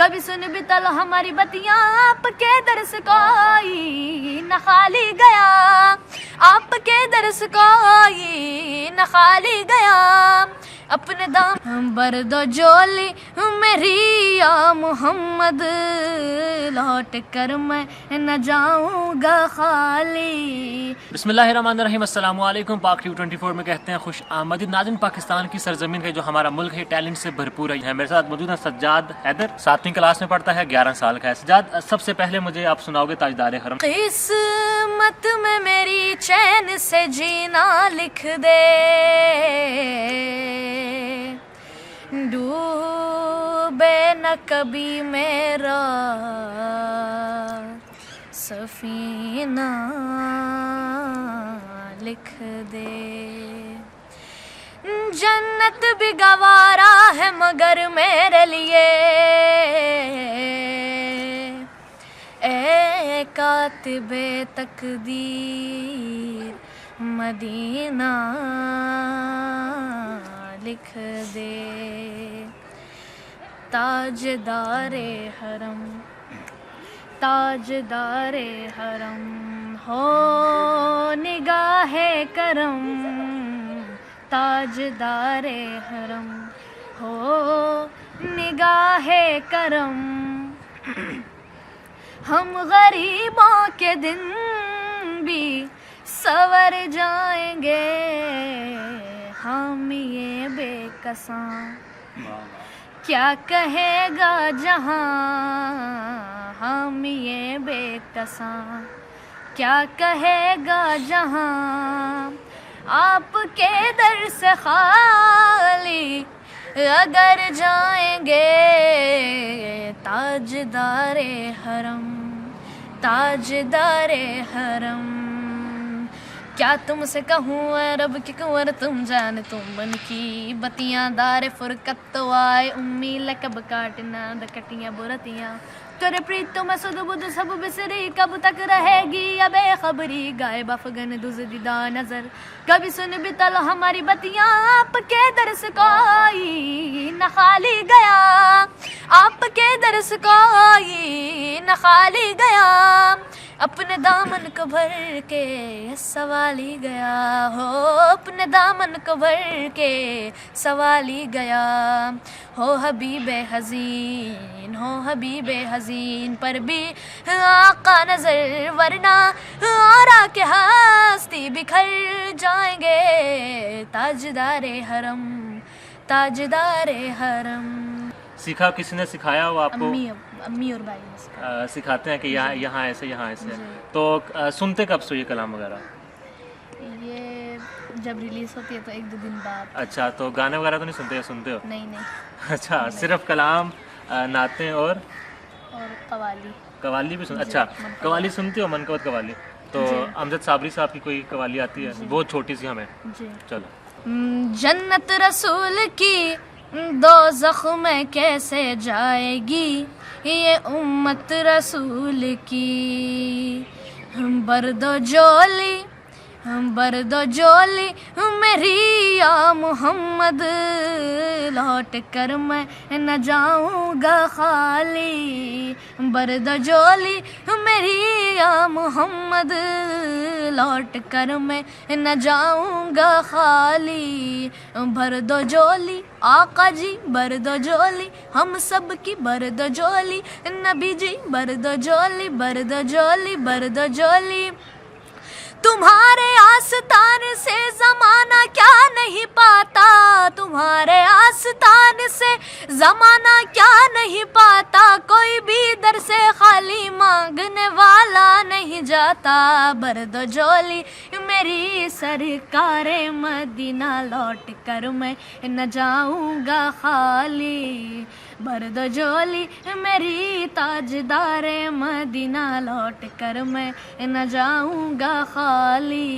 कभी सुन भी तल हमारी बतियां, आपके दर्श कोई न खाली गया, आपके दर्श कोई न खाली गया। अपने दाम बरदो जोली मेरी या मोहम्मद, लौट कर मैं न जाऊंगा खाली। बिस्मिल्लाहिर्रहमानिर्रहीम, अस्सलाम वालेकुम। पाक ट्यूब 24 में कहते हैं खुश आमदीद। नाज़रीन, पाकिस्तान की सरजमीन है जो हमारा मुल्क है, टैलेंट से भरपूर है। मेरे साथ मौजूद है सज्जाद हैदर, 7वीं क्लास में पढ़ता है, 11 साल का है। सज्जाद, सबसे पहले मुझे आप सुनाओगे ताजदार हरम। किस्मत में मेरी चैन से जीना लिख दे, डूबे न कभी मेरा सफीना लिख दे। जन्नत भी गवारा है मगर मेरे लिए, ए कातिबे तकदीर मदीना लिख दे। ताजदारे हरम, ताजदारे हरम हो निगाहे करम, ताजदारे हरम हो निगाहे करम। हम गरीबों के दिन भी सवर जाएंगे, हम ये बेकसां क्या कहेगा जहां, हम ये बेकसां क्या कहेगा जहां। आपके दर से खाली अगर जाएंगे, ताजदारे हरम, ताजदारे हरम। क्या तुमसे कहूँ रब की कुंवर, तुम जान तुम बन की बतियाँ। दारे फुरकत तो आए उम्मी लकब काटना दकटियाँ बुरतियाँ। तेरे प्रीत तो मैं सुध बुध सब बिसरी, कब तक रहेगी अबे खबरी। गायब अफगन दुज़दिदा नजर, कभी सुन भी तल हमारी बतियाँ। आपके दर्श कोई न खाली गया, आपके दर्श कोई न खाली गया। अपने दामन को भर के सवाली गया हो, अपने दामन को भर के सवाली गया। हो हबीबे हज़ीन, हो हबीबे हज़ीन पर भी आका नजर, वरना आरा के हस्ती बिखर जाएंगे। ताजदारे हरम, ताजदारे हरम। सीखा किसने सिखाया हो आपको? अम्मी और भाई ने सिखाते हैं कि यहाँ यहाँ ऐसे यहाँ ऐसे। तो सुनते कब से ये कलाम वगैरह? ये जब रिलीज होती है तो 1-2 दिन बाद। अच्छा, तो गाने वगैरह तो नहीं सुनते, या सुनते हो? नहीं नहीं। अच्छा, सिर्फ कलाम, नाते और कवाली। कवाली भी सुन? अच्छा, कवाली सुनती हो, मनकबत कवाली? तो अमजद साबरी साहब की कोई कवाली आती है, बहुत छोटी सी हमें? जी चलो। जन्नत रसूल की दोज़ख में कैसे जाएगी, ये उम्मत रसूल की बरदो जोली, बरदो जोली मेरी या मोहम्मद। लौट कर मैं न जाऊंगा खाली, बरदो जोली मेरी या मोहम्मद। लौट कर मैं न जाऊंगा खाली, भर दो जोली आका जी, भर दो जोली हम सब की, भर दो जोली नबी जी, भर दो जोली, भर दो जोली, भर दो जोली। तुम्हारे आस्तान से जमाना क्या नहीं पाता, तुम्हारे आस्तान से जमाना क्या नहीं पाता। कोई भी दर से खाली मांगने वाला नहीं जाता। बरदो जोली मेरी सरकारे मदीना, लौट कर मैं न जाऊंगा खाली। बरदो जोली मेरी ताजदारे मदीना, लौट कर मैं न जाऊंगा खाली।